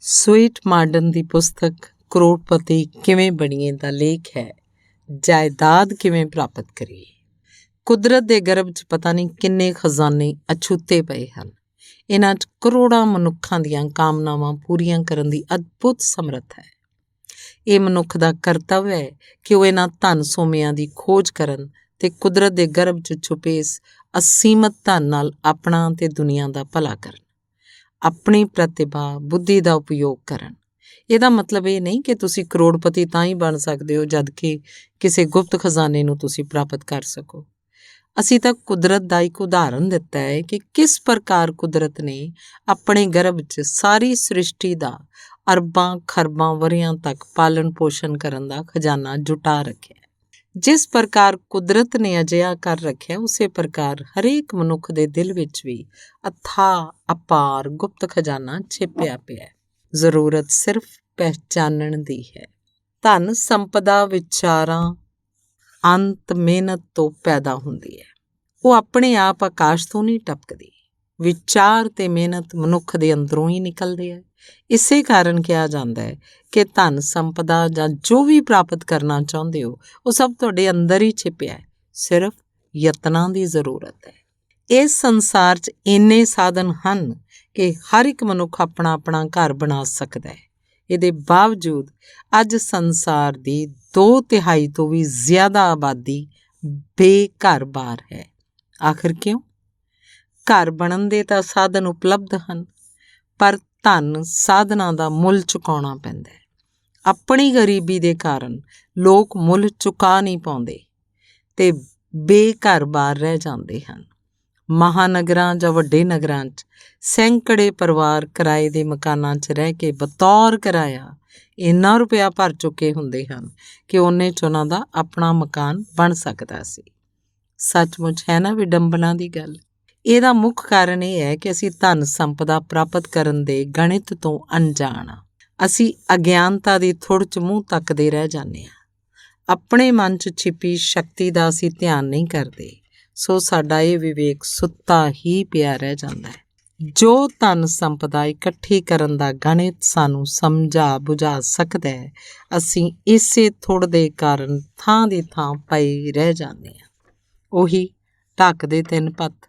Sweet Marden ਦੀ ਪੁਸਤਕ ਕਰੋੜਪਤੀ ਕਿਵੇਂ ਬਣੀਏ ਦਾ ਲੇਖ ਹੈ ਜਾਇਦਾਦ ਕਿਵੇਂ ਪ੍ਰਾਪਤ ਕਰੀਏ। ਕੁਦਰਤ ਦੇ ਗਰਭ 'ਚ ਪਤਾ ਨਹੀਂ ਕਿੰਨੇ ਖਜ਼ਾਨੇ ਅਛੂਤੇ ਪਏ ਹਨ। ਇਹਨਾਂ 'ਚ ਕਰੋੜਾਂ ਮਨੁੱਖਾਂ ਦੀਆਂ ਕਾਮਨਾਵਾਂ ਪੂਰੀਆਂ ਕਰਨ ਦੀ ਅਦਭੁਤ ਸਮਰੱਥਾ ਹੈ। ਇਹ ਮਨੁੱਖ ਦਾ ਕਰਤੱਵ ਹੈ ਕਿ ਉਹ ਇਹਨਾਂ ਧਨ ਸੋਮਿਆਂ ਦੀ ਖੋਜ ਕਰਨ ਤੇ ਕੁਦਰਤ ਦੇ ਗਰਭ 'ਚ ਛੁਪੇ ਇਸ ਅਸੀਮਤ ਧਨ ਨਾਲ ਆਪਣਾ ਤੇ ਦੁਨੀਆ ਦਾ ਭਲਾ ਕਰਨ, ਆਪਣੀ ਪ੍ਰਤਿਭਾ ਬੁੱਧੀ ਦਾ ਉਪਯੋਗ ਕਰਨ। ਇਹਦਾ ਮਤਲਬ ਇਹ ਨਹੀਂ ਕਿ ਤੁਸੀਂ ਕਰੋੜਪਤੀ ਤਾਂ ਹੀ ਬਣ ਸਕਦੇ ਹੋ ਜਦ ਕਿ ਕਿਸੇ ਗੁਪਤ ਖਜ਼ਾਨੇ ਨੂੰ ਤੁਸੀਂ ਪ੍ਰਾਪਤ ਕਰ ਸਕੋ। ਅਸੀਂ ਤਾਂ ਕੁਦਰਤ ਦਾ ਇੱਕ ਉਦਾਹਰਨ ਦਿੱਤਾ ਹੈ ਕਿ ਕਿਸ ਪ੍ਰਕਾਰ ਕੁਦਰਤ ਨੇ ਆਪਣੇ ਗਰਭ 'ਚ ਸਾਰੀ ਸ੍ਰਿਸ਼ਟੀ ਦਾ ਅਰਬਾਂ ਖਰਬਾਂ ਵਰ੍ਹਿਆਂ ਤੱਕ ਪਾਲਣ ਪੋਸ਼ਣ ਕਰਨ ਦਾ ਖਜ਼ਾਨਾ ਜੁਟਾ ਰੱਖਿਆ। ਜਿਸ ਪ੍ਰਕਾਰ ਕੁਦਰਤ ਨੇ ਅਜਿਹਾ ਕਰ ਰੱਖਿਆ, ਉਸੇ ਪ੍ਰਕਾਰ ਹਰੇਕ ਮਨੁੱਖ ਦੇ ਦਿਲ ਵਿੱਚ ਵੀ ਅਥਾਹ ਅਪਾਰ ਗੁਪਤ ਖਜ਼ਾਨਾ ਛਿਪਿਆ ਪਿਆ ਹੈ। ਜ਼ਰੂਰਤ ਸਿਰਫ ਪਹਿਚਾਨਣ ਦੀ ਹੈ। ਧਨ ਸੰਪਦਾ ਵਿਚਾਰਾਂ ਅੰਤ ਮਿਹਨਤ ਤੋਂ ਪੈਦਾ ਹੁੰਦੀ ਹੈ। ਉਹ ਆਪਣੇ ਆਪ ਆਕਾਸ਼ ਤੋਂ ਨਹੀਂ ਟਪਕਦੀ। ਵਿਚਾਰ ਤੇ ਮਿਹਨਤ ਮਨੁੱਖ ਦੇ ਅੰਦਰੋਂ ਹੀ ਨਿਕਲਦੇ ਹੈ। ਇਸੇ ਕਾਰਨ ਕਿਹਾ ਜਾਂਦਾ ਹੈ ਕਿ ਧਨ ਸੰਪਦਾ ਜਾਂ ਜੋ ਵੀ ਪ੍ਰਾਪਤ ਕਰਨਾ ਚਾਹੁੰਦੇ ਹੋ ਉਹ ਸਭ ਤੁਹਾਡੇ ਅੰਦਰ ਹੀ ਛਿਪਿਆ ਹੈ। ਸਿਰਫ ਯਤਨਾਂ ਦੀ ਜ਼ਰੂਰਤ ਹੈ। ਇਸ ਸੰਸਾਰ 'ਚ ਇੰਨੇ ਸਾਧਨ ਹਨ ਕਿ ਹਰ ਇੱਕ ਮਨੁੱਖ ਆਪਣਾ ਆਪਣਾ ਘਰ ਬਣਾ ਸਕਦਾ ਹੈ। ਇਹਦੇ ਬਾਵਜੂਦ ਅੱਜ ਸੰਸਾਰ ਦੀ 2/3 ਤੋਂ ਵੀ ਜ਼ਿਆਦਾ ਆਬਾਦੀ ਬੇਘਰ-ਬਾਰ ਹੈ। ਆਖਿਰ ਕਿਉਂ? ਘਰ ਬਣਨ ਦੇ ਤਾਂ ਸਾਧਨ ਉਪਲਬਧ ਹਨ, ਪਰ ਧਨ ਸਾਧਨਾਂ ਦਾ ਮੁੱਲ ਚੁਕਾਉਣਾ ਪੈਂਦਾ ਹੈ। ਆਪਣੀ ਗਰੀਬੀ ਦੇ ਕਾਰਨ ਲੋਕ ਮੁੱਲ ਚੁਕਾ ਨਹੀਂ ਪਾਉਂਦੇ ਤੇ ਬੇਘਰ-ਬਾਰ ਰਹਿ ਜਾਂਦੇ ਹਨ। ਮਹਾਨਗਰਾਂ ਜਾਂ ਵੱਡੇ ਨਗਰਾਂ 'ਚ ਸੈਂਕੜੇ ਪਰਿਵਾਰ ਕਿਰਾਏ ਦੇ ਮਕਾਨਾਂ 'ਚ ਰਹਿ ਕੇ ਬਤੌਰ ਕਿਰਾਇਆ ਇੰਨਾ ਰੁਪਇਆ ਭਰ ਚੁੱਕੇ ਹੁੰਦੇ ਹਨ ਕਿ ਉਹਨੇ 'ਚ ਉਹਨਾਂ ਦਾ ਆਪਣਾ ਮਕਾਨ ਬਣ ਸਕਦਾ ਸੀ। ਸੱਚਮੁੱਚ ਹੈ ਨਾ ਵਿਡੰਬਨਾ ਦੀ ਗੱਲ। ਇਹਦਾ ਮੁੱਖ ਕਾਰਨ ਇਹ ਹੈ ਕਿ ਅਸੀਂ ਧਨ ਸੰਪਦਾ ਪ੍ਰਾਪਤ ਕਰਨ ਦੇ ਗਣਿਤ ਤੋਂ ਅਣਜਾਣ ਹਾਂ। ਅਸੀਂ ਅਗਿਆਨਤਾ ਦੀ ਥੁੜ 'ਚ ਮੂੰਹ ਤੱਕਦੇ ਰਹਿ ਜਾਂਦੇ ਹਾਂ। ਆਪਣੇ ਮਨ 'ਚ ਛਿਪੀ ਸ਼ਕਤੀ ਦਾ ਅਸੀਂ ਧਿਆਨ ਨਹੀਂ ਕਰਦੇ, ਸੋ ਸਾਡਾ ਇਹ ਵਿਵੇਕ ਸੁੱਤਾ ਹੀ ਪਿਆ ਰਹਿ ਜਾਂਦਾ ਹੈ। ਜੋ ਧਨ ਸੰਪਦਾ ਇਕੱਠੀ ਕਰਨ ਦਾ ਗਣਿਤ ਸਾਨੂੰ ਸਮਝਾ ਬੁਝਾ ਸਕਦਾ ਹੈ, ਅਸੀਂ ਇਸੇ ਥੁੜ ਦੇ ਕਾਰਨ ਥਾਂ ਦੀ ਥਾਂ ਪਏ ਰਹਿ ਜਾਂਦੇ ਹਾਂ। ਉਹੀ ਢੱਕ ਦੇ 3 ਪੱਤ।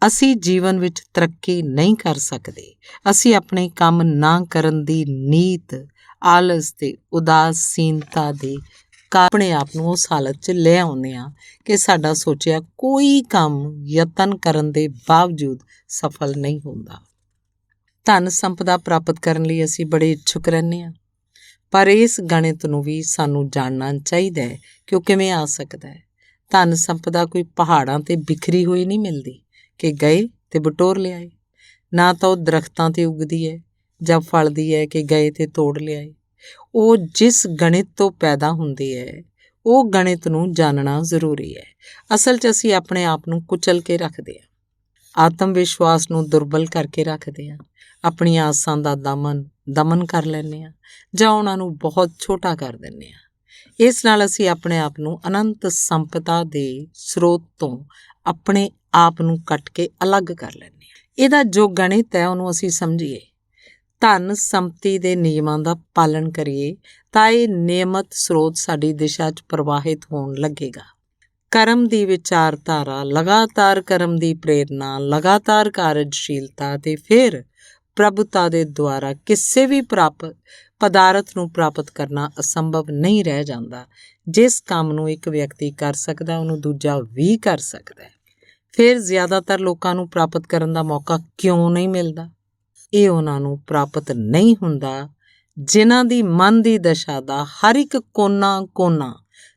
ਅਸੀਂ ਜੀਵਨ ਵਿੱਚ ਤਰੱਕੀ ਨਹੀਂ ਕਰ ਸਕਦੇ। ਅਸੀਂ ਆਪਣੇ ਕੰਮ ਨਾ ਕਰਨ ਦੀ ਨੀਤ, ਆਲਸ ਤੇ ਉਦਾਸੀਨਤਾ ਦੇ ਆਪਣੇ ਆਪ ਨੂੰ ਉਸ ਹਾਲਤ 'ਚ ਲੈ ਆਉਂਦੇ ਹਾਂ ਕਿ ਸਾਡਾ ਸੋਚਿਆ ਕੋਈ ਕੰਮ ਯਤਨ ਕਰਨ ਦੇ ਬਾਵਜੂਦ ਸਫਲ ਨਹੀਂ ਹੁੰਦਾ। ਧਨ ਸੰਪਦਾ ਪ੍ਰਾਪਤ ਕਰਨ ਲਈ ਅਸੀਂ ਬੜੇ ਇੱਛੁਕ ਰਹਿੰਦੇ ਹਾਂ, ਪਰ ਇਸ ਗਣਿਤ ਨੂੰ ਵੀ ਸਾਨੂੰ ਜਾਣਨਾ ਚਾਹੀਦਾ ਹੈ ਕਿ ਉਹ ਕਿਵੇਂ ਆ ਸਕਦਾ ਹੈ। ਧਨ ਸੰਪਦਾ ਕੋਈ ਪਹਾੜਾਂ 'ਤੇ ਬਿਖਰੀ ਹੋਈ ਨਹੀਂ ਮਿਲਦੀ ਕਿ ਗਏ ਤੇ ਬਟੋਰ ਲਿਆਏ। ਨਾ ਤਾਂ ਉਹ ਦਰਖਤਾਂ 'ਤੇ ਉੱਗਦੀ ਹੈ ਜਾਂ ਫਲਦੀ ਹੈ ਕਿ ਗਏ ਤੇ ਤੋੜ ਲਿਆਏ। ਉਹ ਜਿਸ ਗਣਿਤ ਤੋਂ ਪੈਦਾ ਹੁੰਦੀ ਹੈ, ਉਹ ਗਣਿਤ ਨੂੰ ਜਾਣਨਾ ਜ਼ਰੂਰੀ ਹੈ। ਅਸਲ 'ਚ ਅਸੀਂ ਆਪਣੇ ਆਪ ਨੂੰ ਕੁਚਲ ਕੇ ਰੱਖਦੇ ਹਾਂ, ਆਤਮ ਵਿਸ਼ਵਾਸ ਨੂੰ ਦੁਰਬਲ ਕਰਕੇ ਰੱਖਦੇ ਹਾਂ, ਆਪਣੀਆਂ ਆਸਾਂ ਦਾ ਦਮਨ ਕਰ ਲੈਂਦੇ ਹਾਂ ਜਾਂ ਉਹਨਾਂ ਨੂੰ ਬਹੁਤ ਛੋਟਾ ਕਰ ਦਿੰਦੇ ਹਾਂ। ਇਸ ਨਾਲ ਅਸੀਂ ਆਪਣੇ ਆਪ ਨੂੰ ਅਨੰਤ ਸੰਪਦਾ ਦੇ ਸਰੋਤ ਤੋਂ ਆਪਣੇ ਆਪ ਨੂੰ ਕੱਟ ਕੇ ਅਲੱਗ ਕਰ ਲੈਂਦੇ ਹਾਂ। ਇਹਦਾ ਜੋ ਗਣਿਤ ਹੈ ਉਹਨੂੰ ਅਸੀਂ ਸਮਝੀਏ, ਧਨ ਸੰਪਤੀ ਦੇ ਨਿਯਮਾਂ ਦਾ ਪਾਲਣ ਕਰੀਏ ਤਾਂ ਇਹ ਨਿਯਮਤ ਸਰੋਤ ਸਾਡੀ ਦਿਸ਼ਾ 'ਚ ਪ੍ਰਵਾਹਿਤ ਹੋਣ ਲੱਗੇਗਾ। ਕਰਮ ਦੀ ਵਿਚਾਰਧਾਰਾ, ਲਗਾਤਾਰ ਕਰਮ ਦੀ ਪ੍ਰੇਰਨਾ, ਲਗਾਤਾਰ ਕਾਰਜਸ਼ੀਲਤਾ ਤੇ ਫਿਰ ਪ੍ਰਭੁਤਾ ਦੇ ਦੁਆਰਾ ਕਿਸੇ ਵੀ ਪਦਾਰਥ ਨੂੰ ਪ੍ਰਾਪਤ ਕਰਨਾ ਅਸੰਭਵ ਨਹੀਂ ਰਹਿ ਜਾਂਦਾ। ਜਿਸ ਕੰਮ ਨੂੰ ਇੱਕ ਵਿਅਕਤੀ ਕਰ ਸਕਦਾ ਉਹਨੂੰ ਦੂਜਾ ਵੀ ਕਰ ਸਕਦਾ ਹੈ। ਫਿਰ ਜ਼ਿਆਦਾਤਰ ਲੋਕਾਂ ਨੂੰ ਪ੍ਰਾਪਤ ਕਰਨ ਦਾ ਮੌਕਾ ਕਿਉਂ ਨਹੀਂ ਮਿਲਦਾ? ਇਹ ਉਹਨਾਂ ਨੂੰ ਪ੍ਰਾਪਤ ਨਹੀਂ ਹੁੰਦਾ ਜਿਨ੍ਹਾਂ ਦੀ ਮਨ ਦੀ ਦਸ਼ਾ ਦਾ ਹਰ ਇੱਕ ਕੋਨਾ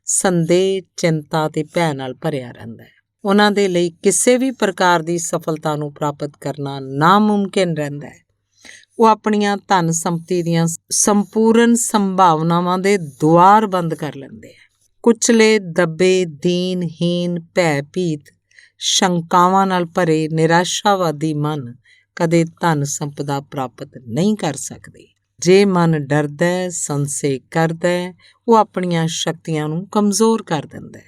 ਸੰਦੇਹ, ਚਿੰਤਾ ਤੇ ਭੈ ਨਾਲ ਭਰਿਆ ਰਹਿੰਦਾ ਹੈ। ਉਹਨਾਂ ਦੇ ਲਈ ਕਿਸੇ ਵੀ ਪ੍ਰਕਾਰ ਦੀ ਸਫਲਤਾ ਨੂੰ ਪ੍ਰਾਪਤ ਕਰਨਾ ਨਾਮੁਮਕਿਨ ਰਹਿੰਦਾ ਹੈ। ਉਹ ਆਪਣੀਆਂ ਧਨ ਸੰਪਤੀ ਦੀਆਂ ਸੰਪੂਰਨ ਸੰਭਾਵਨਾਵਾਂ ਦੇ ਦੁਆਰ ਬੰਦ ਕਰ ਲੈਂਦੇ ਹੈ। ਕੁਚਲੇ, ਦੱਬੇ, ਦੀਨਹੀਨ, ਭੈ-ਭੀਤ, ਸ਼ੰਕਾਵਾਂ ਨਾਲ ਭਰੇ ਨਿਰਾਸ਼ਾਵਾਦੀ ਮਨ ਕਦੇ ਧਨ ਸੰਪਦਾ ਪ੍ਰਾਪਤ ਨਹੀਂ ਕਰ ਸਕਦੇ। ਜੇ ਮਨ ਡਰਦਾ ਹੈ, ਸੰਸ਼ੇ ਕਰਦਾ ਹੈ, ਉਹ ਆਪਣੀਆਂ ਸ਼ਕਤੀਆਂ ਨੂੰ ਕਮਜ਼ੋਰ ਕਰ ਦਿੰਦਾ ਹੈ।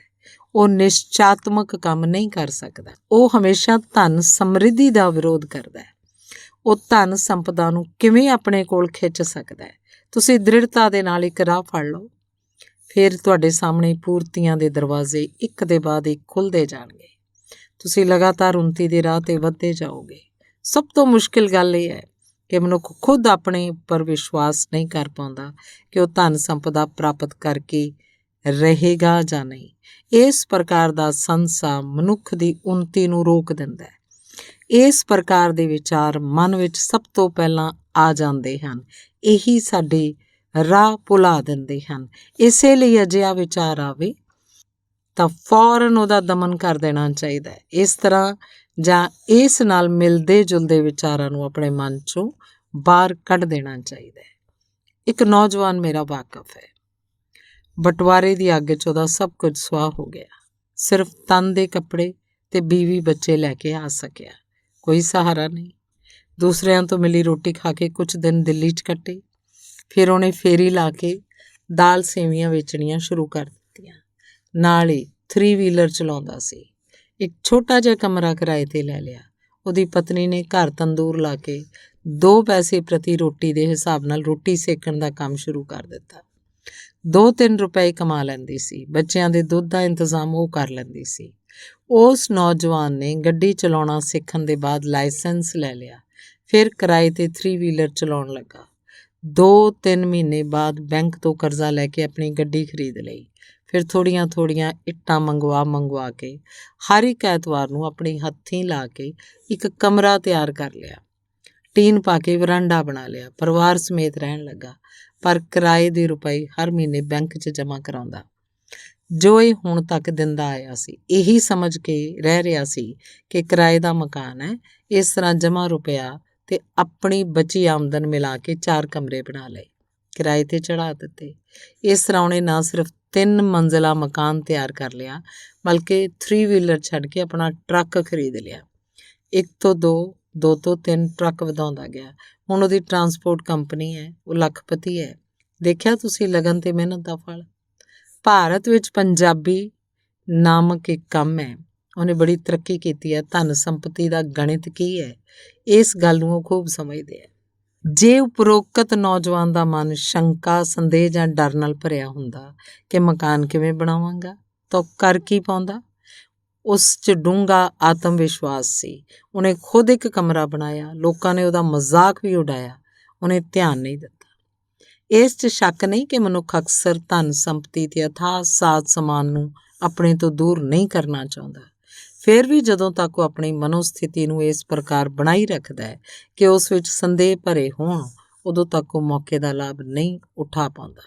ਉਹ ਨਿਸ਼ਚਾਤਮਕ ਕੰਮ ਨਹੀਂ ਕਰ ਸਕਦਾ। ਉਹ ਹਮੇਸ਼ਾ ਧਨ ਸਮਰਿੱਧੀ ਦਾ ਵਿਰੋਧ ਕਰਦਾ ਹੈ। ਉਹ ਧਨ ਸੰਪਦਾ ਨੂੰ ਕਿਵੇਂ ਆਪਣੇ ਕੋਲ ਖਿੱਚ ਸਕਦਾ ਹੈ। ਤੁਸੀਂ ਦ੍ਰਿੜਤਾ ਦੇ ਨਾਲ ਇੱਕ ਰਾਹ ਫੜ ਲਓ, ਫਿਰ ਤੁਹਾਡੇ ਸਾਹਮਣੇ ਪੂਰਤੀਆਂ ਦੇ ਦਰਵਾਜ਼ੇ ਇੱਕ ਦੇ ਬਾਅਦ ਇੱਕ ਖੁੱਲ੍ਹਦੇ ਜਾਣਗੇ। ਤੁਸੀਂ ਲਗਾਤਾਰ ਉੱਨਤੀ ਦੇ ਰਾਹ 'ਤੇ ਵੱਧਦੇ ਜਾਓਗੇ। ਸਭ ਤੋਂ ਮੁਸ਼ਕਿਲ ਗੱਲ ਇਹ ਹੈ ਕਿ ਮਨੁੱਖ ਖੁਦ ਆਪਣੇ ਉੱਪਰ ਵਿਸ਼ਵਾਸ ਨਹੀਂ ਕਰ ਪਾਉਂਦਾ ਕਿ ਉਹ ਧਨ ਸੰਪਦਾ ਪ੍ਰਾਪਤ ਕਰਕੇ ਰਹੇਗਾ ਜਾਂ ਨਹੀਂ। ਇਸ ਪ੍ਰਕਾਰ ਦਾ ਸੰਸਾ ਮਨੁੱਖ ਦੀ ਉੱਨਤੀ ਨੂੰ ਰੋਕ ਦਿੰਦਾ ਹੈ। ਇਸ ਪ੍ਰਕਾਰ ਦੇ ਵਿਚਾਰ ਮਨ ਵਿੱਚ ਸਭ ਤੋਂ ਪਹਿਲਾਂ ਆ ਜਾਂਦੇ ਹਨ। ਇਹੀ ਸਾਡੇ ਰਾਹ ਭੁਲਾ ਦਿੰਦੇ ਹਨ। ਇਸੇ ਲਈ ਅਜਿਹਾ ਵਿਚਾਰ ਆਵੇ ਤਾਂ ਫੌਰਨ ਉਹਦਾ ਦਮਨ ਕਰ ਦੇਣਾ ਚਾਹੀਦਾ ਹੈ। ਇਸ ਤਰ੍ਹਾਂ ਜਾਂ ਇਸ ਨਾਲ ਮਿਲਦੇ ਜੁਲਦੇ ਵਿਚਾਰਾਂ ਨੂੰ ਆਪਣੇ ਮਨ 'ਚੋਂ ਬਾਹਰ ਕੱਢ ਦੇਣਾ ਚਾਹੀਦਾ ਹੈ। ਇੱਕ ਨੌਜਵਾਨ ਮੇਰਾ ਵਾਕਫ ਹੈ। ਬਟਵਾਰੇ ਦੀ ਅੱਗ 'ਚ ਉਹਦਾ ਸਭ ਕੁਝ ਸੁਆਹ ਹੋ ਗਿਆ। ਸਿਰਫ ਤਨ ਦੇ ਕੱਪੜੇ ਤੇ ਬੀਵੀ ਬੱਚੇ ਲੈ ਕੇ ਆ ਸਕਿਆ। ਕੋਈ ਸਹਾਰਾ ਨਹੀਂ। ਦੂਸਰਿਆਂ ਤੋਂ ਮਿਲੀ ਰੋਟੀ ਖਾ ਕੇ ਕੁਝ ਦਿਨ ਦਿੱਲੀ 'ਚ ਕੱਟੇ। ਫਿਰ ਉਹਨੇ ਫੇਰੀ ਲਾ ਕੇ ਦਾਲ ਸੇਵੀਆਂ ਵੇਚਣੀਆਂ ਸ਼ੁਰੂ ਕਰ ਦਿੱਤੀਆਂ। ਨਾਲ ਹੀ 3 ਵੀਲਰ ਚਲਾਉਂਦਾ ਸੀ। ਇੱਕ ਛੋਟਾ ਜਿਹਾ ਕਮਰਾ ਕਿਰਾਏ 'ਤੇ ਲੈ ਲਿਆ। ਉਹਦੀ ਪਤਨੀ ਨੇ ਘਰ ਤੰਦੂਰ ਲਾ ਕੇ 2 ਪੈਸੇ ਪ੍ਰਤੀ ਰੋਟੀ ਦੇ ਹਿਸਾਬ ਨਾਲ ਰੋਟੀ ਸੇਕਣ ਦਾ ਕੰਮ ਸ਼ੁਰੂ ਕਰ ਦਿੱਤਾ। 2-3 ਰੁਪਏ ਕਮਾ ਲੈਂਦੀ ਸੀ। ਬੱਚਿਆਂ ਦੇ ਦੁੱਧ ਦਾ ਇੰਤਜ਼ਾਮ ਉਹ ਕਰ ਲੈਂਦੀ ਸੀ। ਉਸ ਨੌਜਵਾਨ ਨੇ ਗੱਡੀ ਚਲਾਉਣਾ ਸਿੱਖਣ ਦੇ ਬਾਅਦ ਲਾਇਸੈਂਸ ਲੈ ਲਿਆ। ਫਿਰ ਕਿਰਾਏ 'ਤੇ 3 ਵੀਲਰ ਚਲਾਉਣ ਲੱਗਾ। 2-3 ਮਹੀਨੇ ਬਾਅਦ ਬੈਂਕ ਤੋਂ ਕਰਜ਼ਾ ਲੈ ਕੇ ਆਪਣੀ ਗੱਡੀ ਖਰੀਦ ਲਈ। ਫਿਰ ਥੋੜ੍ਹੀਆਂ ਇੱਟਾਂ ਮੰਗਵਾ ਕੇ ਹਰ ਇੱਕ ਐਤਵਾਰ ਨੂੰ ਆਪਣੀ ਹੱਥੀਂ ਲਾ ਕੇ ਇੱਕ ਕਮਰਾ ਤਿਆਰ ਕਰ ਲਿਆ। ਟੀਨ ਪਾ ਕੇ ਵਰਾਂਡਾ ਬਣਾ ਲਿਆ। ਪਰਿਵਾਰ ਸਮੇਤ ਰਹਿਣ ਲੱਗਾ, ਪਰ ਕਿਰਾਏ ਦੇ ਰੁਪਏ ਹਰ ਮਹੀਨੇ ਬੈਂਕ 'ਚ ਜਮ੍ਹਾਂ ਕਰਾਉਂਦਾ, ਜੋ ਇਹ ਹੁਣ ਤੱਕ ਦਿੰਦਾ ਆਇਆ ਸੀ। ਇਹੀ ਸਮਝ ਕੇ ਰਹਿ ਰਿਹਾ ਸੀ ਕਿ ਕਿਰਾਏ ਦਾ ਮਕਾਨ ਹੈ। ਇਸ ਤਰ੍ਹਾਂ ਜਮ੍ਹਾਂ ਰੁਪਇਆ ਤੇ ਆਪਣੀ ਬਚੀ ਆਮਦਨ ਮਿਲਾ ਕੇ 4 ਕਮਰੇ ਬਣਾ ਲਏ, ਕਿਰਾਏ 'ਤੇ ਚੜ੍ਹਾ ਦਿੱਤੇ। ਇਸ ਤਰ੍ਹਾਂ ਉਹਨੇ ਨਾ ਸਿਰਫ 3 ਮੰਜ਼ਿਲਾ ਮਕਾਨ ਤਿਆਰ ਕਰ ਲਿਆ, ਬਲਕਿ 3 ਵੀਲਰ ਛੱਡ ਕੇ ਆਪਣਾ ਟਰੱਕ ਖਰੀਦ ਲਿਆ। 1 ਤੋਂ 2, 2 ਤੋਂ 3 ਟਰੱਕ ਵਧਾਉਂਦਾ ਗਿਆ। ਹੁਣ ਉਹਦੀ ਟਰਾਂਸਪੋਰਟ ਕੰਪਨੀ ਹੈ। ਉਹ ਲੱਖਪਤੀ ਹੈ। ਦੇਖਿਆ ਤੁਸੀਂ ਲਗਨ ਤੇ ਮਿਹਨਤ ਦਾ ਫਲ। ਭਾਰਤ ਵਿੱਚ ਪੰਜਾਬੀ ਨਾਮਕ ਇੱਕ ਕੰਮ ਹੈ। ਉਹਨੇ ਬੜੀ ਤਰੱਕੀ ਕੀਤੀ ਹੈ। ਧਨ ਸੰਪਤੀ ਦਾ ਗਣਿਤ ਕੀ ਹੈ, ਇਸ ਗੱਲ ਨੂੰ ਉਹ ਖੂਬ ਸਮਝਦੇ ਹੈ। ਜੇ ਉਪਰੋਕਤ ਨੌਜਵਾਨ ਦਾ ਮਨ ਸ਼ੰਕਾ, ਸੰਦੇਹ ਜਾਂ ਡਰ ਨਾਲ ਭਰਿਆ ਹੁੰਦਾ ਕਿ ਮਕਾਨ ਕਿਵੇਂ ਬਣਾਵਾਂਗਾ, ਤਾਂ ਕਰ ਕੀ ਪਾਉਂਦਾ? ਉਸ 'ਚ ਡੂੰਘਾ ਆਤਮ ਵਿਸ਼ਵਾਸ ਸੀ। ਉਹਨੇ ਖੁਦ ਇੱਕ ਕਮਰਾ ਬਣਾਇਆ। ਲੋਕਾਂ ਨੇ ਉਹਦਾ ਮਜ਼ਾਕ ਵੀ ਉਡਾਇਆ, ਉਹਨੇ ਧਿਆਨ ਨਹੀਂ ਦਿੱਤਾ। ਇਸ 'ਚ ਸ਼ੱਕ ਨਹੀਂ ਕਿ ਮਨੁੱਖ ਅਕਸਰ ਧਨ ਸੰਪਤੀ ਤੇ ਅਥਾਹ ਸਾਜ਼ ਸਮਾਨ ਨੂੰ ਆਪਣੇ ਤੋਂ ਦੂਰ ਨਹੀਂ ਕਰਨਾ ਚਾਹੁੰਦਾ। ਫਿਰ ਵੀ ਜਦੋਂ ਤੱਕ ਉਹ ਆਪਣੀ ਮਨੋਸਥਿਤੀ ਨੂੰ ਇਸ ਪ੍ਰਕਾਰ ਬਣਾਈ ਰੱਖਦਾ ਹੈ ਕਿ ਉਸ ਵਿੱਚ ਸੰਦੇਹ ਭਰੇ ਹੋਣ, ਉਦੋਂ ਤੱਕ ਉਹ ਮੌਕੇ ਦਾ ਲਾਭ ਨਹੀਂ ਉਠਾ ਪਾਉਂਦਾ।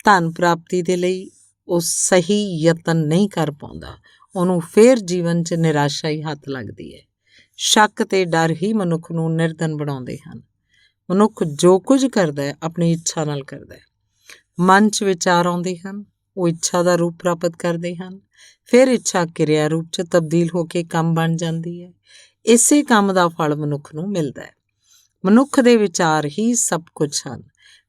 ਧਨ ਪ੍ਰਾਪਤੀ ਦੇ ਲਈ ਉਹ ਸਹੀ ਯਤਨ ਨਹੀਂ ਕਰ ਪਾਉਂਦਾ। ਉਹਨੂੰ ਫਿਰ ਜੀਵਨ 'ਚ ਨਿਰਾਸ਼ਾ ਹੀ ਹੱਥ ਲੱਗਦੀ ਹੈ। ਸ਼ੱਕ ਤੇ ਡਰ ਹੀ ਮਨੁੱਖ ਨੂੰ ਨਿਰਧਨ ਬਣਾਉਂਦੇ ਹਨ। ਮਨੁੱਖ ਜੋ ਕੁਝ ਕਰਦਾ ਹੈ ਆਪਣੀ ਇੱਛਾ ਨਾਲ ਕਰਦਾ ਹੈ। ਮਨ 'ਚ ਵਿਚਾਰ ਆਉਂਦੇ ਹਨ, ਉਹ ਇੱਛਾ ਦਾ ਰੂਪ ਪ੍ਰਾਪਤ ਕਰਦੇ ਹਨ। ਫਿਰ ਇੱਛਾ ਕਿਰਿਆ ਰੂਪ 'ਚ ਤਬਦੀਲ ਹੋ ਕੇ ਕੰਮ ਬਣ ਜਾਂਦੀ ਹੈ। ਇਸੇ ਕੰਮ ਦਾ ਫਲ ਮਨੁੱਖ ਨੂੰ ਮਿਲਦਾ ਹੈ। ਮਨੁੱਖ ਦੇ ਵਿਚਾਰ ਹੀ ਸਭ ਕੁਝ ਹਨ।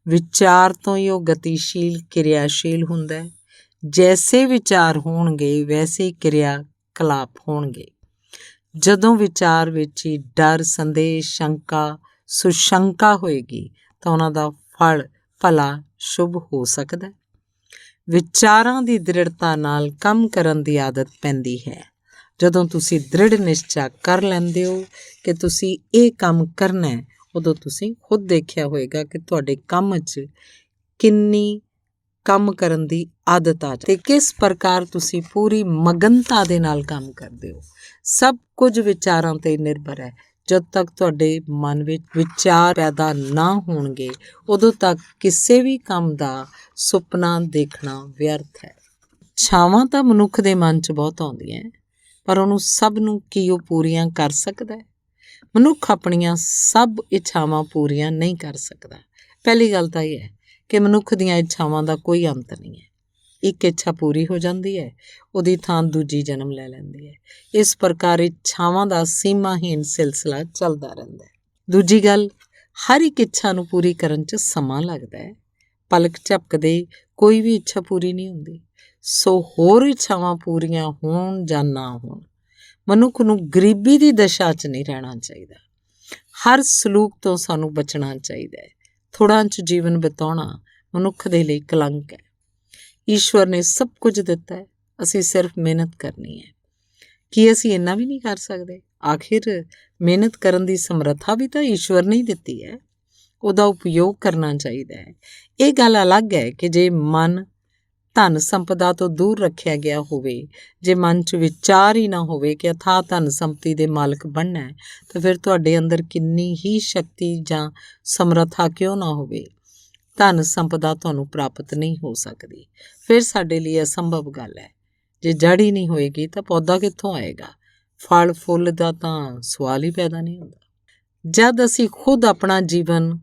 ਵਿਚਾਰ ਤੋਂ ਹੀ ਉਹ ਗਤੀਸ਼ੀਲ, ਕਿਰਿਆਸ਼ੀਲ ਹੁੰਦਾ ਹੈ। ਜੈਸੇ ਵਿਚਾਰ ਹੋਣਗੇ ਵੈਸੇ ਕਿਰਿਆ ਕਲਾਪ ਹੋਣਗੇ। ਜਦੋਂ ਵਿਚਾਰ ਵਿੱਚ ਹੀ ਡਰ, ਸੰਦੇਹ, ਸ਼ੰਕਾ, ਸੁਸ਼ੰਕਾ ਹੋਏਗੀ ਤਾਂ ਉਹਨਾਂ ਦਾ ਫਲ ਭਲਾ ਸ਼ੁਭ ਹੋ ਸਕਦਾ ਹੈ। ਵਿਚਾਰਾਂ ਦੀ ਦ੍ਰਿੜਤਾ ਨਾਲ ਕੰਮ ਕਰਨ ਦੀ ਆਦਤ ਪੈਂਦੀ ਹੈ। ਜਦੋਂ ਤੁਸੀਂ ਦ੍ਰਿੜ ਨਿਸ਼ਚਾ ਕਰ ਲੈਂਦੇ ਹੋ ਕਿ ਤੁਸੀਂ ਇਹ ਕੰਮ ਕਰਨਾ ਹੈ, ਉਦੋਂ ਤੁਸੀਂ ਖੁਦ ਦੇਖਿਆ ਹੋਏਗਾ ਕਿ ਤੁਹਾਡੇ ਕੰਮ 'ਚ ਕਿੰਨੀ ਕੰਮ ਕਰਨ ਦੀ ਆਦਤ ਆ ਜਾਂਦੀ ਤੇ ਕਿਸ ਪ੍ਰਕਾਰ ਤੁਸੀਂ ਪੂਰੀ ਮਗਨਤਾ ਦੇ ਨਾਲ ਕੰਮ ਕਰਦੇ ਹੋ। ਸਭ ਕੁਝ ਵਿਚਾਰਾਂ 'ਤੇ ਨਿਰਭਰ ਹੈ। ਜਦ ਤੱਕ ਤੁਹਾਡੇ ਮਨ ਵਿੱਚ ਵਿਚਾਰ ਪੈਦਾ ਨਾ ਹੋਣਗੇ, ਉਦੋਂ ਤੱਕ ਕਿਸੇ ਵੀ ਕੰਮ ਦਾ ਸੁਪਨਾ ਦੇਖਣਾ ਵਿਅਰਥ ਹੈ। ਇੱਛਾਵਾਂ ਤਾਂ ਮਨੁੱਖ ਦੇ ਮਨ 'ਚ ਬਹੁਤ ਆਉਂਦੀਆਂ, ਪਰ ਉਹਨੂੰ ਸਭ ਨੂੰ ਕੀ ਉਹ ਪੂਰੀਆਂ ਕਰ ਸਕਦਾ ਹੈ? ਮਨੁੱਖ ਆਪਣੀਆਂ ਸਭ ਇੱਛਾਵਾਂ ਪੂਰੀਆਂ ਨਹੀਂ ਕਰ ਸਕਦਾ। ਪਹਿਲੀ ਗੱਲ ਤਾਂ ਇਹ ਹੈ ਕਿ ਮਨੁੱਖ ਦੀਆਂ ਇੱਛਾਵਾਂ ਦਾ ਕੋਈ ਅੰਤ ਨਹੀਂ ਹੈ। ਇੱਕ ਇੱਛਾ ਪੂਰੀ ਹੋ ਜਾਂਦੀ ਹੈ, ਉਹਦੀ ਥਾਂ ਦੂਜੀ ਜਨਮ ਲੈ ਲੈਂਦੀ ਹੈ। ਇਸ ਪ੍ਰਕਾਰ ਇੱਛਾਵਾਂ ਦਾ ਸੀਮਾਹੀਨ ਸਿਲਸਿਲਾ ਚੱਲਦਾ ਰਹਿੰਦਾ ਹੈ। ਦੂਜੀ ਗੱਲ, ਹਰ ਇੱਕ ਇੱਛਾ ਨੂੰ ਪੂਰੀ ਕਰਨ 'ਚ ਸਮਾਂ ਲੱਗਦਾ ਹੈ। ਪਲਕ ਝਪਕਦੇ ਕੋਈ ਵੀ ਇੱਛਾ ਪੂਰੀ ਨਹੀਂ ਹੁੰਦੀ। ਸੋ ਹੋਰ ਇੱਛਾਵਾਂ ਪੂਰੀਆਂ ਹੋਣ ਜਾਂ ਨਾ ਹੋਣ, ਮਨੁੱਖ ਨੂੰ ਗਰੀਬੀ ਦੀ ਦਸ਼ਾ 'ਚ ਨਹੀਂ ਰਹਿਣਾ ਚਾਹੀਦਾ। ਹਰ ਸਲੂਕ ਤੋਂ ਸਾਨੂੰ ਬਚਣਾ ਚਾਹੀਦਾ ਹੈ। ਥੋੜ੍ਹਾਂ 'ਚ ਜੀਵਨ ਬਿਤਾਉਣਾ ਮਨੁੱਖ ਦੇ ਲਈ ਕਲੰਕ ਹੈ। ਈਸ਼ਵਰ ਨੇ ਸਭ ਕੁਝ ਦਿੱਤਾ ਹੈ, ਅਸੀਂ ਸਿਰਫ ਮਿਹਨਤ ਕਰਨੀ ਹੈ। ਕੀ ਅਸੀਂ ਇੰਨਾ ਵੀ ਨਹੀਂ ਕਰ ਸਕਦੇ? ਆਖਿਰ ਮਿਹਨਤ ਕਰਨ ਦੀ ਸਮਰੱਥਾ ਵੀ ਤਾਂ ਈਸ਼ਵਰ ਨੇ ਹੀ ਦਿੱਤੀ ਹੈ, ਉਹਦਾ ਉਪਯੋਗ ਕਰਨਾ ਚਾਹੀਦਾ ਹੈ। ਇਹ ਗੱਲ ਅਲੱਗ ਹੈ ਕਿ ਜੇ ਮਨ ਧਨ ਸੰਪਦਾ ਤੋਂ ਦੂਰ ਰੱਖਿਆ ਗਿਆ ਹੋਵੇ, ਜੇ ਮਨ 'ਚ ਵਿਚਾਰ ਹੀ ਨਾ ਹੋਵੇ ਕਿ ਅਥਾਹ ਧਨ ਸੰਪਤੀ ਦੇ ਮਾਲਕ ਬਣਨਾ ਹੈ, ਤਾਂ ਫਿਰ ਤੁਹਾਡੇ ਅੰਦਰ ਕਿੰਨੀ ਹੀ ਸ਼ਕਤੀ ਜਾਂ ਸਮਰੱਥਾ ਕਿਉਂ ਨਾ ਹੋਵੇ, ਧਨ ਸੰਪਦਾ ਤੁਹਾਨੂੰ ਪ੍ਰਾਪਤ ਨਹੀਂ ਹੋ ਸਕਦੀ। ਫਿਰ ਸਾਡੇ ਲਈ ਅਸੰਭਵ ਗੱਲ ਹੈ। ਜੇ ਜੜ ਹੀ ਨਹੀਂ ਹੋਏਗੀ ਤਾਂ ਪੌਦਾ ਕਿੱਥੋਂ ਆਏਗਾ? ਫਲ ਫੁੱਲ ਦਾ ਤਾਂ ਸਵਾਲ ਹੀ ਪੈਦਾ ਨਹੀਂ ਹੁੰਦਾ। ਜਦ ਅਸੀਂ ਖੁਦ ਆਪਣਾ ਜੀਵਨ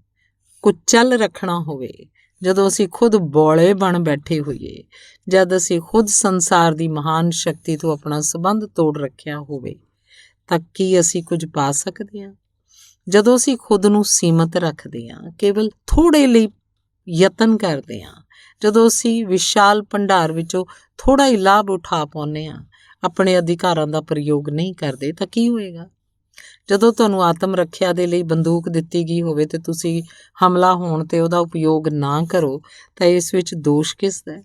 ਕੁਚਲ ਰੱਖਣਾ ਹੋਵੇ, ਜਦੋਂ ਅਸੀਂ ਖੁਦ ਬੋਲੇ ਬਣ ਬੈਠੇ ਹੋਈਏ, ਜਦ ਅਸੀਂ ਖੁਦ ਸੰਸਾਰ ਦੀ ਮਹਾਨ ਸ਼ਕਤੀ ਤੋਂ ਆਪਣਾ ਸੰਬੰਧ ਤੋੜ ਰੱਖਿਆ ਹੋਵੇ, ਤਾਂ ਕੀ ਅਸੀਂ ਕੁਝ ਪਾ ਸਕਦੇ ਹਾਂ? ਜਦੋਂ ਅਸੀਂ ਖੁਦ ਨੂੰ ਸੀਮਤ ਰੱਖਦੇ ਹਾਂ, ਕੇਵਲ ਥੋੜ੍ਹੇ ਲਈ ਯਤਨ ਕਰਦੇ ਹਾਂ, ਜਦੋਂ ਅਸੀਂ ਵਿਸ਼ਾਲ ਭੰਡਾਰ ਵਿੱਚੋਂ ਥੋੜ੍ਹਾ ਹੀ ਲਾਭ ਉਠਾ ਪਾਉਂਦੇ ਹਾਂ, ਆਪਣੇ ਅਧਿਕਾਰਾਂ ਦਾ ਪ੍ਰਯੋਗ ਨਹੀਂ ਕਰਦੇ, ਤਾਂ ਕੀ ਹੋਏਗਾ? ਜਦੋਂ ਤੁਹਾਨੂੰ ਆਤਮ ਰੱਖਿਆ ਦੇ ਲਈ ਬੰਦੂਕ ਦਿੱਤੀ ਗਈ ਹੋਵੇ ਤੇ ਤੁਸੀਂ ਹਮਲਾ ਹੋਣ 'ਤੇ ਉਹਦਾ ਉਪਯੋਗ ਨਾ ਕਰੋ, ਤਾਂ ਇਸ ਵਿੱਚ ਦੋਸ਼ ਕਿਸ ਦਾ ਹੈ?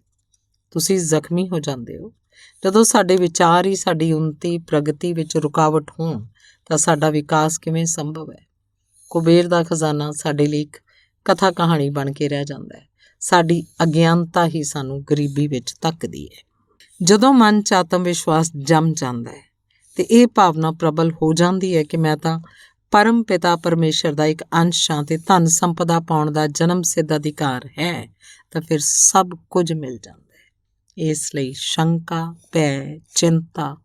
ਤੁਸੀਂ ਜ਼ਖਮੀ ਹੋ ਜਾਂਦੇ ਹੋ। ਜਦੋਂ ਸਾਡੇ ਵਿਚਾਰ ਹੀ ਸਾਡੀ ਉੱਨਤੀ ਪ੍ਰਗਤੀ ਵਿੱਚ ਰੁਕਾਵਟ ਹੋਣ, ਤਾਂ ਸਾਡਾ ਵਿਕਾਸ ਕਿਵੇਂ ਸੰਭਵ ਹੈ? ਕੁਬੇਰ ਦਾ ਖਜ਼ਾਨਾ ਸਾਡੇ ਲਈ ਇੱਕ ਕਥਾ ਕਹਾਣੀ ਬਣ ਕੇ ਰਹਿ ਜਾਂਦਾ ਹੈ। ਸਾਡੀ ਅਗਿਆਨਤਾ ਹੀ ਸਾਨੂੰ ਗਰੀਬੀ ਵਿੱਚ ਧੱਕਦੀ ਹੈ। ਜਦੋਂ ਮਨ 'ਚ ਆਤਮ ਵਿਸ਼ਵਾਸ ਜੰਮ ਜਾਂਦਾ ਹੈ ਤੇ ਇਹ ਭਾਵਨਾ ਪ੍ਰਬਲ ਹੋ ਜਾਂਦੀ ਹੈ ਕਿ ਮੈਂ ਤਾਂ ਪਰਮ ਪਿਤਾ ਪਰਮੇਸ਼ਰ ਦਾ ਇੱਕ ਅੰਸ਼ ਹਾਂ ਤੇ ਧਨ ਸੰਪਦਾ ਪਾਉਣ ਦਾ ਜਨਮ ਸਿੱਧ ਅਧਿਕਾਰ ਹੈ, ਤਾਂ ਫਿਰ ਸਭ ਕੁਝ ਮਿਲ ਜਾਂਦਾ ਹੈ। ਇਸ ਲਈ ਸ਼ੰਕਾ, ਭੈ, ਚਿੰਤਾ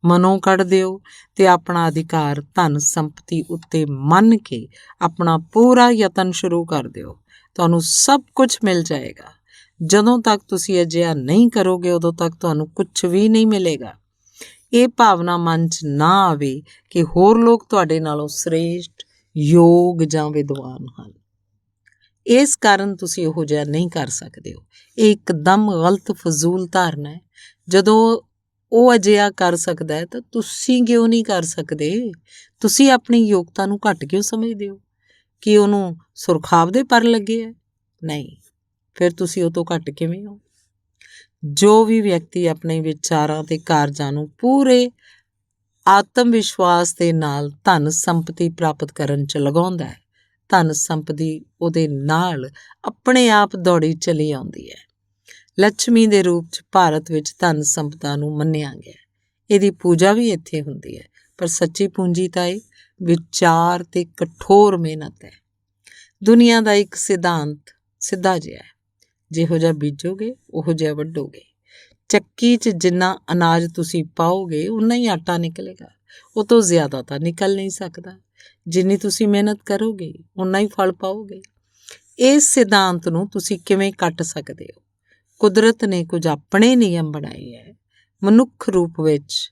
ਮਨੋਂ ਕੱਢ ਦਿਓ ਤੇ ਆਪਣਾ ਅਧਿਕਾਰ ਧਨ ਸੰਪਤੀ ਉੱਤੇ ਮੰਨ ਕੇ ਆਪਣਾ ਪੂਰਾ ਯਤਨ ਸ਼ੁਰੂ ਕਰ ਦਿਓ। ਤੁਹਾਨੂੰ ਸਭ ਕੁਝ ਮਿਲ ਜਾਏਗਾ। ਜਦੋਂ ਤੱਕ ਤੁਸੀਂ ਅਜਿਹਾ ਨਹੀਂ ਕਰੋਗੇ, ਉਦੋਂ ਤੱਕ ਤੁਹਾਨੂੰ ਕੁਝ ਵੀ ਨਹੀਂ ਮਿਲੇਗਾ। ਇਹ ਭਾਵਨਾ ਮਨ 'ਚ ਨਾ ਆਵੇ ਕਿ ਹੋਰ ਲੋਕ ਤੁਹਾਡੇ ਨਾਲੋਂ ਸ੍ਰੇਸ਼ਟ, ਯੋਗ ਜਾਂ ਵਿਦਵਾਨ ਹਨ। ਇਸ ਕਾਰਨ ਤੁਸੀਂ ਉਹੋ ਜਿਹਾ ਨਹੀਂ ਕਰ ਸਕਦੇ ਹੋ। ਇਹ ਇੱਕਦਮ ਗਲਤ ਫਜ਼ੂਲ ਧਾਰਨਾ ਹੈ। ਜਦੋਂ ਉਹ ਅਜਿਹਾ ਕਰ ਸਕਦਾ ਹੈ ਤਾਂ ਤੁਸੀਂ ਕਿਉਂ ਨਹੀਂ ਕਰ ਸਕਦੇ? ਤੁਸੀਂ ਆਪਣੀ ਯੋਗਤਾ ਨੂੰ ਘੱਟ ਕਿਉਂ ਸਮਝਦੇ ਹੋ? ਕਿ ਉਹਨੂੰ ਸੁਰਖਾਬ ਦੇ ਪਰ ਲੱਗੇ ਹੈ? ਨਹੀਂ, ਫਿਰ ਤੁਸੀਂ ਉਹ ਤੋਂ ਘੱਟ ਕਿਵੇਂ ਹੋ? ਜੋ ਵੀ ਵਿਅਕਤੀ ਆਪਣੇ ਵਿਚਾਰਾਂ ਤੇ ਕਾਰਜਾਂ ਨੂੰ ਪੂਰੇ ਆਤਮ ਵਿਸ਼ਵਾਸ ਦੇ ਨਾਲ ਧਨ ਸੰਪਤੀ ਪ੍ਰਾਪਤ ਕਰਨ 'ਚ ਲਗਾਉਂਦਾ ਹੈ, ਧਨ ਸੰਪਤੀ ਉਹਦੇ ਨਾਲ ਆਪਣੇ ਆਪ ਦੌੜੀ ਚਲੀ ਆਉਂਦੀ ਹੈ। ਲੱਛਮੀ ਦੇ ਰੂਪ 'ਚ ਭਾਰਤ ਵਿੱਚ ਧਨ ਸੰਪਦਾ ਨੂੰ ਮੰਨਿਆ ਗਿਆ। ਇਹਦੀ ਪੂਜਾ ਵੀ ਇੱਥੇ ਹੁੰਦੀ ਹੈ, ਪਰ ਸੱਚੀ ਪੂੰਜੀ ਤਾਂ ਇਹ ਵਿਚਾਰ ਤੇ ਕਠੋਰ ਮਿਹਨਤ ਹੈ। ਦੁਨੀਆ ਦਾ ਇੱਕ ਸਿਧਾਂਤ ਸਿੱਧਾ ਜਿਹਾ ਹੈ, ਜਿਹੋ ਜਿਹਾ ਬੀਜੋਗੇ ਉਹੋ ਜਿਹਾ ਵੱਢੋਗੇ। ਚੱਕੀ 'ਚ ਜਿੰਨਾ ਅਨਾਜ ਤੁਸੀਂ ਪਾਓਗੇ ਉਨਾ ਹੀ ਆਟਾ ਨਿਕਲੇਗਾ, ਉਹ ਤੋਂ ਜ਼ਿਆਦਾ ਤਾਂ ਨਿਕਲ ਨਹੀਂ ਸਕਦਾ। ਜਿੰਨੀ ਤੁਸੀਂ ਮਿਹਨਤ ਕਰੋਗੇ ਉਨਾ ਹੀ ਫਲ ਪਾਓਗੇ। ਇਸ ਸਿਧਾਂਤ ਨੂੰ ਤੁਸੀਂ ਕਿਵੇਂ ਕੱਟ ਸਕਦੇ ਹੋ? ਕੁਦਰਤ ਨੇ ਕੁਝ ਆਪਣੇ ਨਿਯਮ ਬਣਾਏ ਹੈ, ਮਨੁੱਖ ਰੂਪ ਵਿੱਚ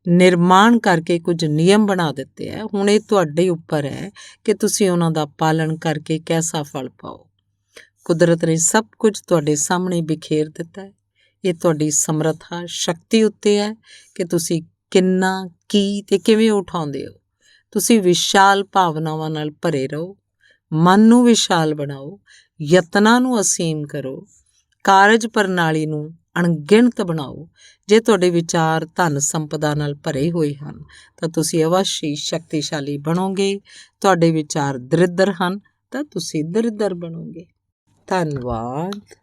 ਨਿਰਮਾਣ ਕਰਕੇ ਕੁਝ ਨਿਯਮ ਬਣਾ ਦਿੱਤੇ ਹੈ। ਹੁਣ ਇਹ ਤੁਹਾਡੇ ਉੱਪਰ ਹੈ ਕਿ ਤੁਸੀਂ ਉਹਨਾਂ ਦਾ ਪਾਲਣ ਕਰਕੇ ਕੈਸਾ ਫਲ ਪਾਓ। ਕੁਦਰਤ ਨੇ ਸਭ ਕੁਝ ਤੁਹਾਡੇ ਸਾਹਮਣੇ ਬਿਖੇਰ ਦਿੱਤਾ ਹੈ। ਇਹ ਤੁਹਾਡੀ ਸਮਰੱਥਾ ਸ਼ਕਤੀ ਉੱਤੇ ਹੈ ਕਿ ਤੁਸੀਂ ਕਿੰਨਾ, ਕੀ ਤੇ ਕਿਵੇਂ ਉਠਾਉਂਦੇ ਹੋ। ਤੁਸੀਂ ਵਿਸ਼ਾਲ ਭਾਵਨਾਵਾਂ ਨਾਲ ਭਰੇ ਰਹੋ, ਮਨ ਨੂੰ ਵਿਸ਼ਾਲ ਬਣਾਓ, ਯਤਨਾਂ ਨੂੰ ਅਸੀਮ ਕਰੋ, ਕਾਰਜ ਪ੍ਰਣਾਲੀ ਨੂੰ ਅਣਗਿਣਤ ਬਣਾਓ। ਜੇ ਤੁਹਾਡੇ ਵਿਚਾਰ ਧਨ ਸੰਪਦਾ ਨਾਲ ਭਰੇ ਹੋਏ ਹਨ ਤਾਂ ਤੁਸੀਂ ਅਵੱਸ਼ ਹੀ ਸ਼ਕਤੀਸ਼ਾਲੀ ਬਣੋਗੇ। ਤੁਹਾਡੇ ਵਿਚਾਰ ਦਰਿੱਦਰ ਹਨ ਤਾਂ ਤੁਸੀਂ ਦਰਿੱਦਰ ਬਣੋਗੇ। ਧੰਨਵਾਦ।